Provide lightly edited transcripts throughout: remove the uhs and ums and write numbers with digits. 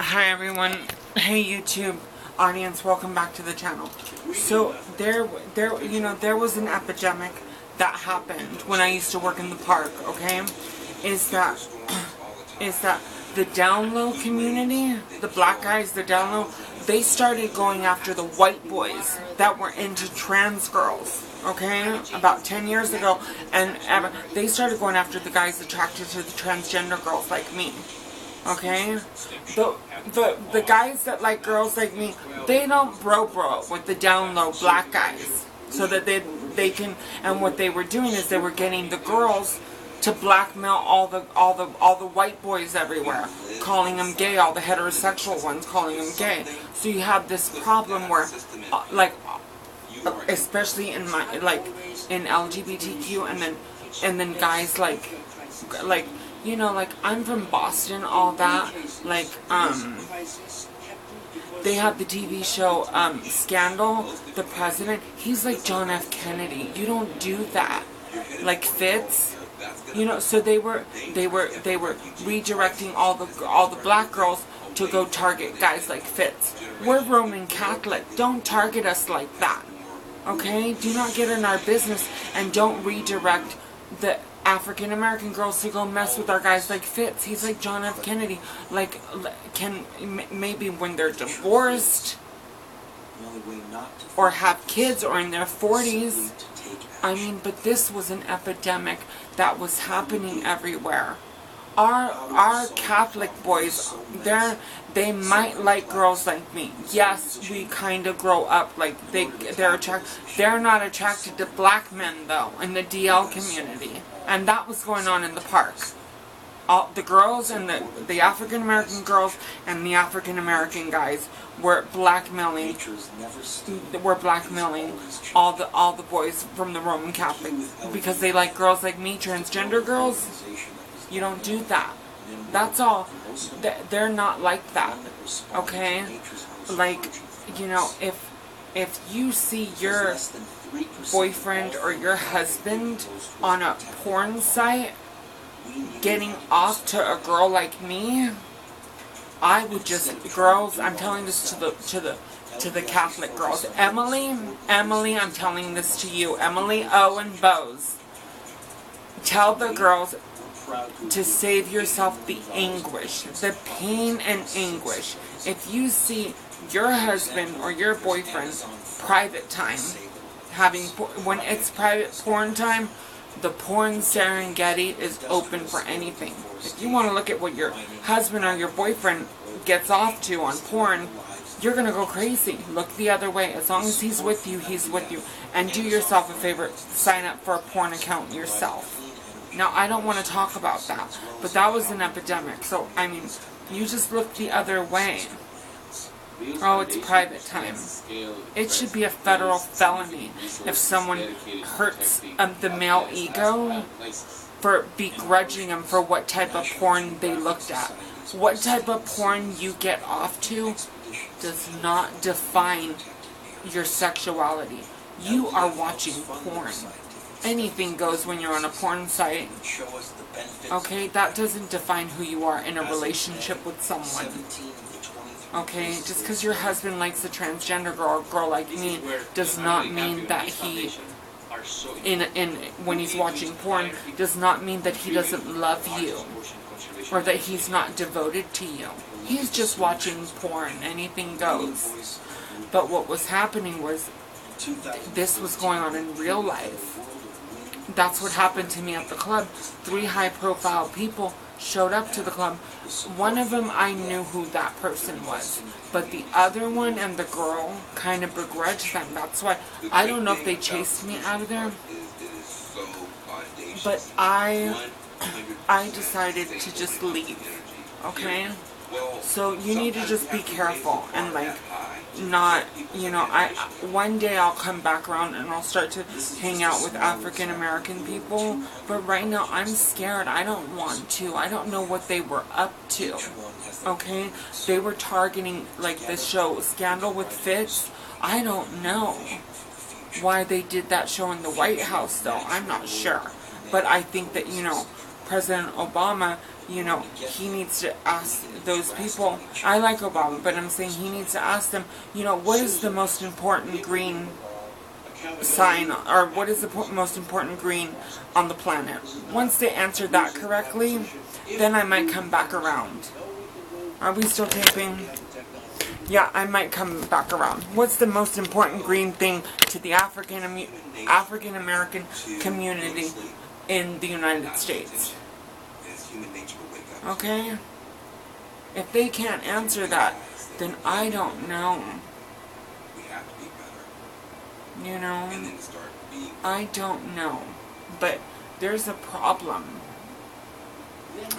Hi everyone. Hey YouTube audience, welcome back to the channel. So there was an epidemic that happened when I used to work in the park, okay? Is that the down low community, the black guys, the down low, they started going after the white boys that were into trans girls, okay? About 10 years ago, and they started going after the guys attracted to the transgender girls like me. Okay, the guys that like girls like me, they don't bro with the down low black guys, so that they can. And what they were doing is they were getting the girls to blackmail all the white boys everywhere, calling them gay. All the heterosexual ones calling them gay. So you have this problem where, especially in in LGBTQ, and then guys like. You know, like, I'm from Boston, all that, like, they have the TV show, Scandal, the president, he's like John F. Kennedy. You don't do that. Like, Fitz, you know, so they were redirecting all the black girls to go target guys like Fitz. We're Roman Catholic. Don't target us like that. Okay? Do not get in our business, and don't redirect the African American girls to go mess with our guys like Fitz. He's like John F. Kennedy. Like, maybe when they're divorced or have kids or in their 40s. I mean, but this was an epidemic that was happening everywhere. Our Catholic boys, they might like girls like me. Yes, we kind of grow up like they're not attracted to black men though in the DL community. And that was going on in the park. All the girls and the African American girls and the African American guys were blackmailing all the boys from the Roman Catholic because they like girls like me, transgender girls. You don't do that. That's all. They're not like that. Okay? Like, you know, if you see your boyfriend or your husband on a porn site getting off to a girl like me, I would just, girls, I'm telling this to the Catholic girls. Emily, I'm telling this to you. Emily, O, and Bose. Tell the girls to save yourself the anguish, the pain and anguish. If you see your husband or your boyfriend private time, when it's private porn time, the porn Serengeti is open for anything. If you want to look at what your husband or your boyfriend gets off to on porn, you're going to go crazy. Look the other way. As long as he's with you, he's with you. And do yourself a favor, sign up for a porn account yourself. Now, I don't want to talk about that, but that was an epidemic. So, I mean, you just look the other way. Oh, it's private time. It should be a federal felony if someone hurts the male ego for begrudging them for what type of porn they looked at. What type of porn you get off to does not define your sexuality. You are watching porn. Anything goes when you're on a porn site. Okay, that doesn't define who you are in a relationship with someone. Okay, just because your husband likes a transgender girl like me does not mean that he, when he's watching porn, does not mean that he doesn't love you or that he's not devoted to you. He's just watching porn. Anything goes. But what was happening was this was going on in real life. That's what happened to me at the club. 3 high-profile people showed up to the club. One of them, I knew who that person was. But the other one and the girl kind of begrudged them. That's why, I don't know if they chased me out of there. But I decided to just leave. Okay? So you need to just be careful and like, not, you know, one day I'll come back around and I'll start to hang out with African American people, but right now I'm scared. I don't want to. I don't know what they were up to. Okay? They were targeting, like, this show, Scandal with Fitz. I don't know why they did that show in the White House, though. I'm not sure. But I think that, you know, President Obama you know, he needs to ask those people. I like Obama, but I'm saying he needs to ask them, you know, what is the most important green sign, or what is the most important green on the planet? Once they answer that correctly, then I might come back around. Are we still taping? Yeah, I might come back around. What's the most important green thing to the African American community in the United States? Okay? If they can't answer that, then I don't know. You know? I don't know. But there's a problem.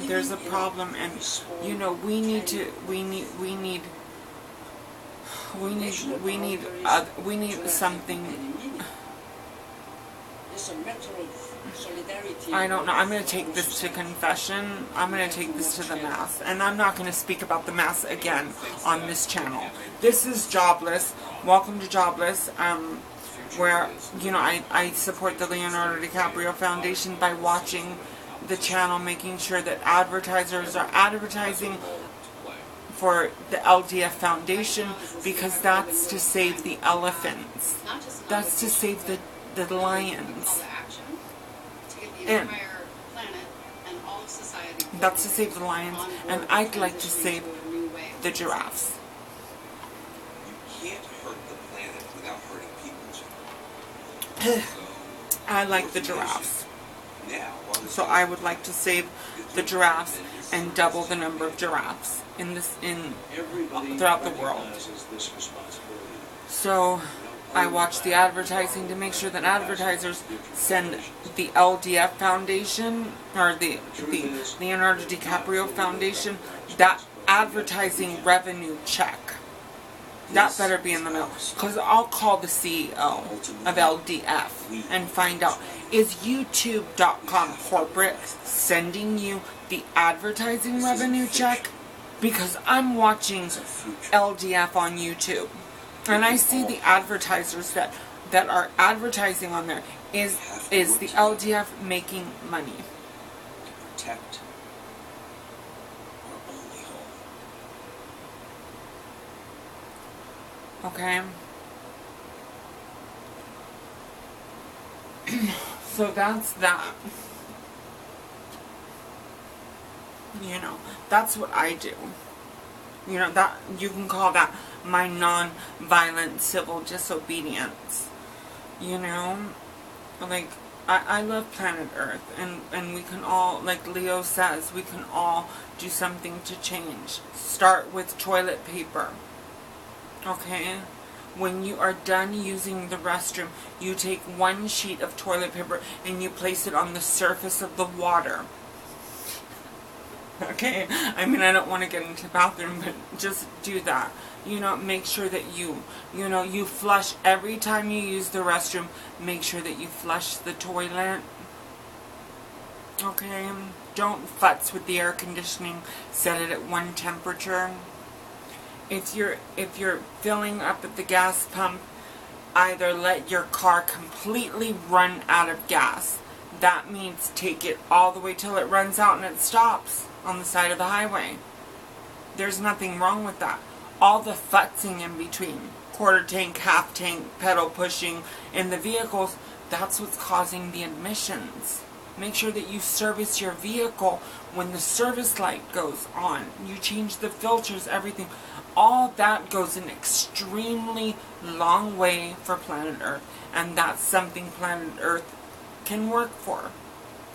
There's a problem, and you know, we need something. I don't know. I'm going to take this to confession. I'm going to take this to the mass. And I'm not going to speak about the mass again on this channel. This is Jobless. Welcome to Jobless. Where, you know, I support the Leonardo DiCaprio Foundation by watching the channel, making sure that advertisers are advertising for the LDF Foundation, because that's to save the elephants. That's to save the lions. And that's to save the lions, and I'd like to save the giraffes. You can't hurt the planet without hurting people. I like the giraffes. So I would like to save the giraffes and double the number of giraffes throughout the world. So I watch the advertising to make sure that advertisers send the LDF Foundation, or the Leonardo DiCaprio Foundation, that advertising revenue check. That better be in the mail, because I'll call the CEO of LDF and find out, is YouTube.com corporate sending you the advertising revenue check? Because I'm watching LDF on YouTube, and I see the advertisers that are advertising on there. Is the LDF making money? Protect. Okay. So that's that. You know, that's what I do. You know, that you can call that my non-violent civil disobedience. You know, like I love planet Earth, and we can all, like Leo says, we can all do something to change. Start with toilet paper. Okay? When you are done using the restroom, you take one sheet of toilet paper and you place it on the surface of the water. Okay? I mean, I don't want to get into the bathroom, but just do that. You know, make sure that you flush every time you use the restroom. Make sure that you flush the toilet. Okay? Don't futz with the air conditioning. Set it at one temperature. If you're filling up at the gas pump, either let your car completely run out of gas. That means take it all the way till it runs out and it stops on the side of the highway. There's nothing wrong with that. All the futzing in between, quarter tank, half tank, pedal pushing in the vehicles, that's what's causing the emissions. Make sure that you service your vehicle when the service light goes on. You change the filters, everything. All that goes an extremely long way for planet Earth. And that's something planet Earth can work for.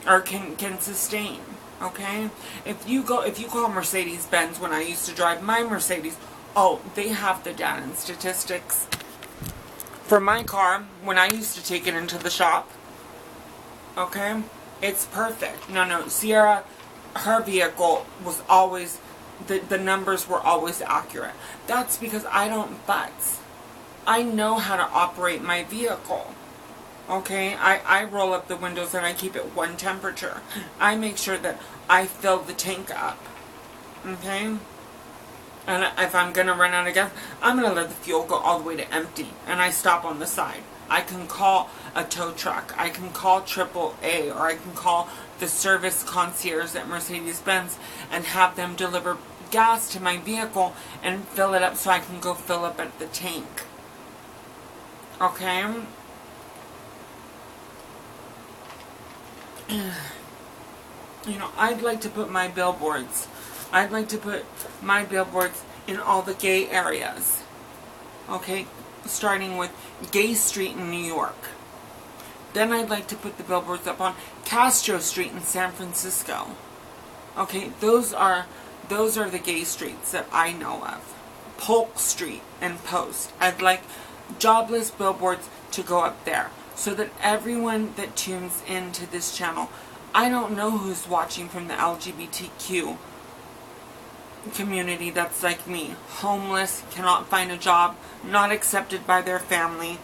Or can sustain. Okay? If you call Mercedes-Benz, when I used to drive my Mercedes, oh, they have the data and statistics. For my car, when I used to take it into the shop, okay, it's perfect. No, Sierra, her vehicle was always, the numbers were always accurate. That's because I don't futz. I know how to operate my vehicle. Okay, I roll up the windows and I keep it one temperature. I make sure that I fill the tank up. Okay? And if I'm going to run out of gas, I'm going to let the fuel go all the way to empty. And I stop on the side. I can call a tow truck. I can call AAA, or I can call the service concierge at Mercedes-Benz and have them deliver gas to my vehicle and fill it up so I can go fill up at the tank. Okay? You know, I'd like to put my billboards. I'd like to put my billboards in all the gay areas. Okay? Starting with Gay Street in New York. Then I'd like to put the billboards up on Castro Street in San Francisco. Okay? Those are the gay streets that I know of. Polk Street and Post. I'd like jobless billboards to go up there so that everyone that tunes into this channel, I don't know who's watching from the LGBTQ community that's like me. Homeless, cannot find a job, not accepted by their family.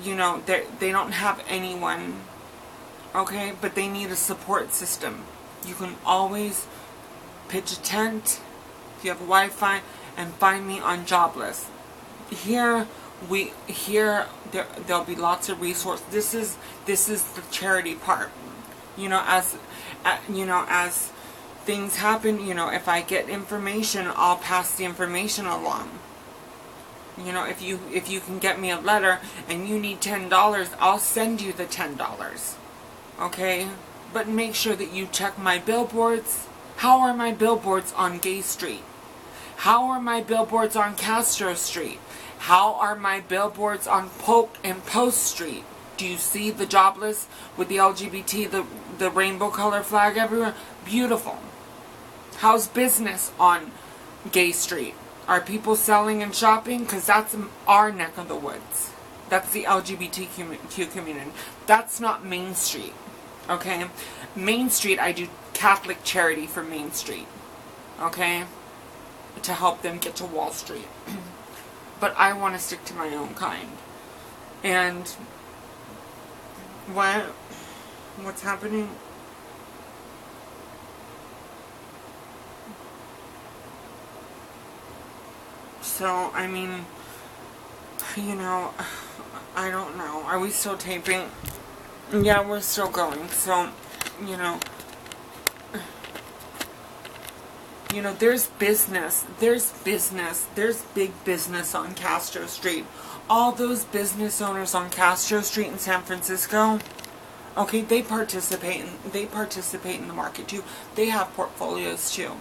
You know, they don't have anyone. Okay? But they need a support system. You can always pitch a tent if you have Wi-Fi and find me on Jobless. There'll be lots of resources. This is the charity part. You know, as things happen, you know, if I get information, I'll pass the information along. You know, if you can get me a letter and you need $10, I'll send you the $10. Okay? But make sure that you check my billboards. How are my billboards on Gay Street? How are my billboards on Castro Street? How are my billboards on Polk and Post Street? Do you see the jobless with the LGBT, the rainbow color flag everywhere? Beautiful. How's business on Gay Street? Are people selling and shopping? Because that's our neck of the woods. That's the LGBTQ community. That's not Main Street. Okay? Main Street, I do Catholic charity for Main Street. Okay? To help them get to Wall Street. But I want to stick to my own kind. And what's happening? So, I mean, you know, I don't know. Are we still taping? Yeah, we're still going. So, you know, there's business. There's big business on Castro Street. All those business owners on Castro Street in San Francisco, okay, they participate in the market too. They have portfolios too.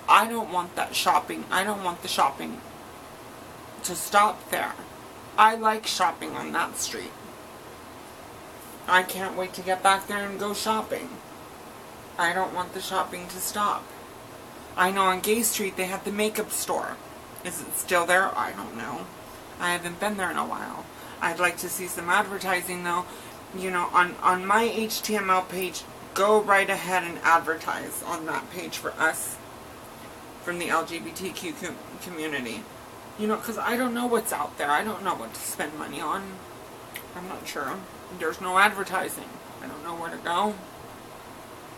I don't want that shopping. I don't want the shopping to stop there. I like shopping on that street. I can't wait to get back there and go shopping. I don't want the shopping to stop. I know on Gay Street they have the makeup store. Is it still there? I don't know. I haven't been there in a while. I'd like to see some advertising though. You know, on my HTML page, go right ahead and advertise on that page for us from the LGBTQ community. You know, because I don't know what's out there. I don't know what to spend money on. I'm not sure. There's no advertising. I don't know where to go.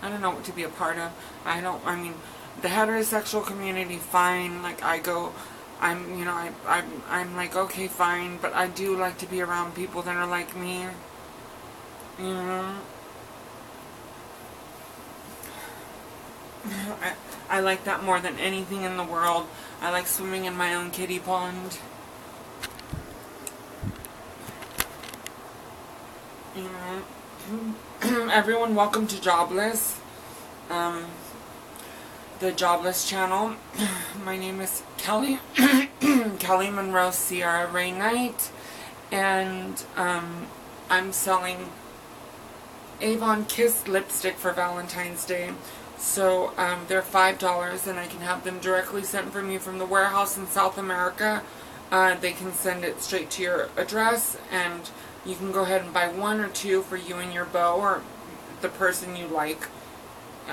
I don't know what to be a part of. I mean, the heterosexual community, fine. Like, I'm like, okay, fine. But I do like to be around people that are like me. You know? I like that more than anything in the world. I like swimming in my own kiddie pond. You know? Everyone, welcome to Jobless. The Jobless channel. My name is Kelly. Kelly Monroe Sierra Ray Knight. And I'm selling Avon Kiss lipstick for Valentine's Day. So they're $5 and I can have them directly sent from you from the warehouse in South America. They can send it straight to your address, and you can go ahead and buy one or two for you and your beau or the person you like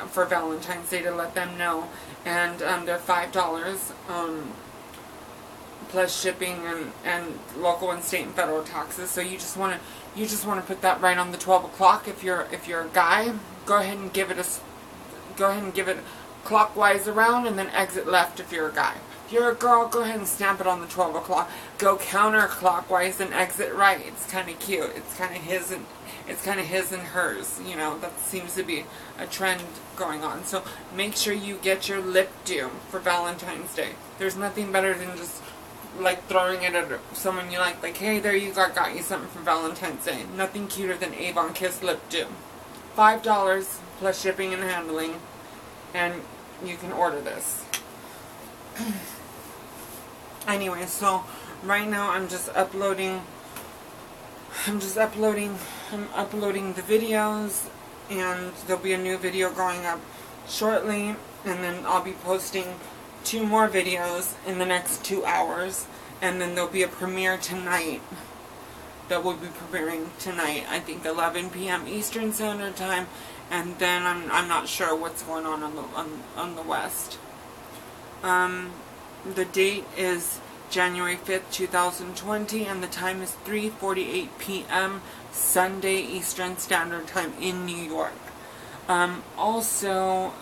for Valentine's Day to let them know. And they're $5 plus shipping and local and state and federal taxes. So you just want to put that right on the 12 o'clock. If you're a guy, go ahead and give it clockwise around and then exit left if you're a guy. you're a girl, go ahead and stamp it on the 12 o'clock. Go counterclockwise and exit right. It's kind of cute. It's kind of his and hers. You know, that seems to be a trend going on. So make sure you get your lip due for Valentine's Day. There's nothing better than just like throwing it at someone you like, hey, there you go, I got you something for Valentine's Day. Nothing cuter than Avon Kiss Lip Dew. $5 plus shipping and handling, and you can order this. Anyway, so right now I'm uploading the videos, and there'll be a new video going up shortly, and then I'll be posting 2 more videos in the next 2 hours, and then there'll be a premiere tonight that we'll be premiering tonight, I think 11 p.m. Eastern Standard Time, and then I'm not sure what's going on the West. The date is January 5th, 2020, and the time is 3:48 p.m. Sunday Eastern Standard Time in New York. Also,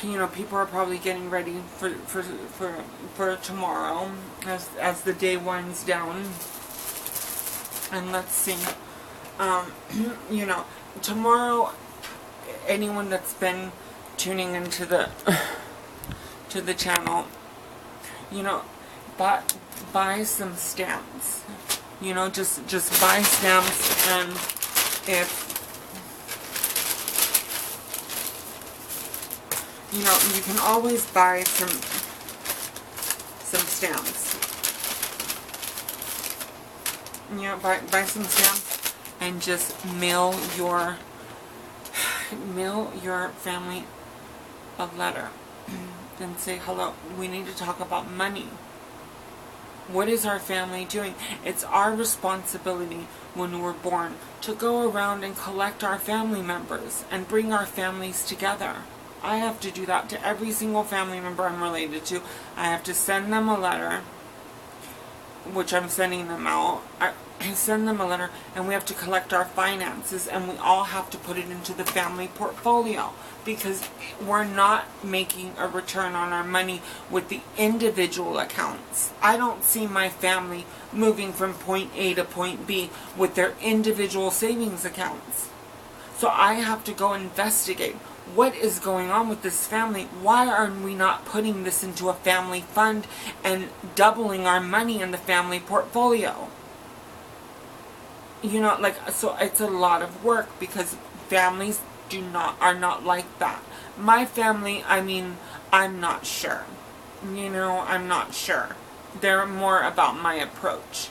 you know, people are probably getting ready for tomorrow as the day winds down. And let's see, you know, tomorrow, anyone that's been tuning into the channel, you know, buy some stamps. You know, just buy stamps, and if you know, you can always buy some stamps. You know, buy some stamps and just mail your family a letter and say, hello, we need to talk about money. What is our family doing? It's our responsibility when we're born to go around and collect our family members and bring our families together. I have to do that to every single family member I'm related to. I have to send them a letter, which I'm sending them out. I send them a letter, and we have to collect our finances, and we all have to put it into the family portfolio, because we're not making a return on our money with the individual accounts. I don't see my family moving from point A to point B with their individual savings accounts. So I have to go investigate what is going on with this family. Why are we not putting this into a family fund and doubling our money in the family portfolio? You know, like, so it's a lot of work, because families are not like that. My family, I mean, I'm not sure. You know, I'm not sure. They're more about my approach.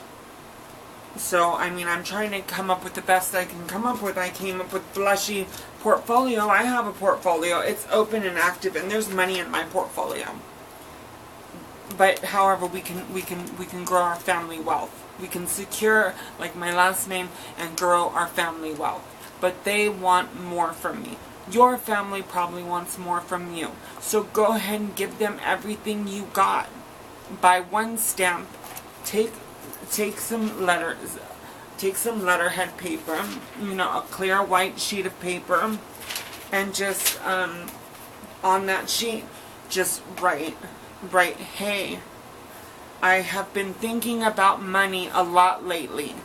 So, I mean, I'm trying to come up with the best I can come up with. I came up with Blushy portfolio. I have a portfolio. It's open and active, and there's money in my portfolio. But, however, we can grow our family wealth. We can secure, like my last name, and grow our family wealth. But they want more from me. Your family probably wants more from you. So go ahead and give them everything you got. Buy one stamp. Take some letters. Take some letterhead paper. You know, a clear white sheet of paper. And just, on that sheet, just write, hey, I have been thinking about money a lot lately.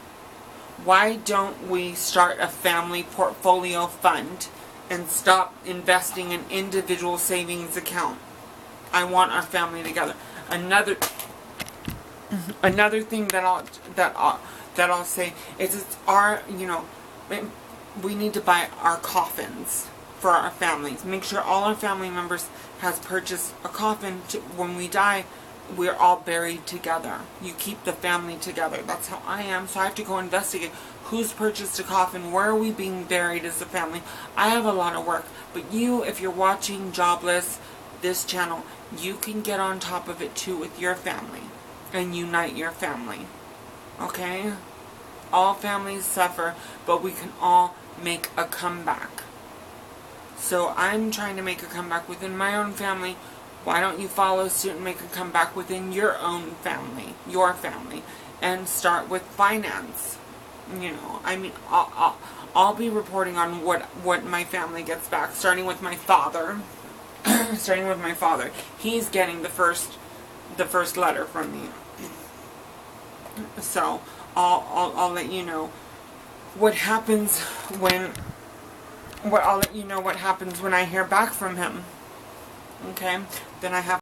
Why don't we start a family portfolio fund and stop investing in individual savings account? I want our family together. Another thing that I'll say is, it's our, you know, we need to buy our coffins for our families. Make sure all our family members has purchased a coffin when we die. We're all buried together. You keep the family together. That's how I am. So I have to go investigate who's purchased a coffin, where are we being buried as a family. I have a lot of work. But you, if you're watching Jobless, this channel, you can get on top of it too with your family and unite your family. Okay? All families suffer, but we can all make a comeback. So I'm trying to make a comeback within my own family. Why don't you follow suit and make a comeback within your own family, your family, and start with finance? You know, I mean, I'll be reporting on what my family gets back, starting with my father. starting with my father. He's getting the first letter from me. So I'll let you know what happens when. I'll let you know what happens when I hear back from him. Okay? Then I have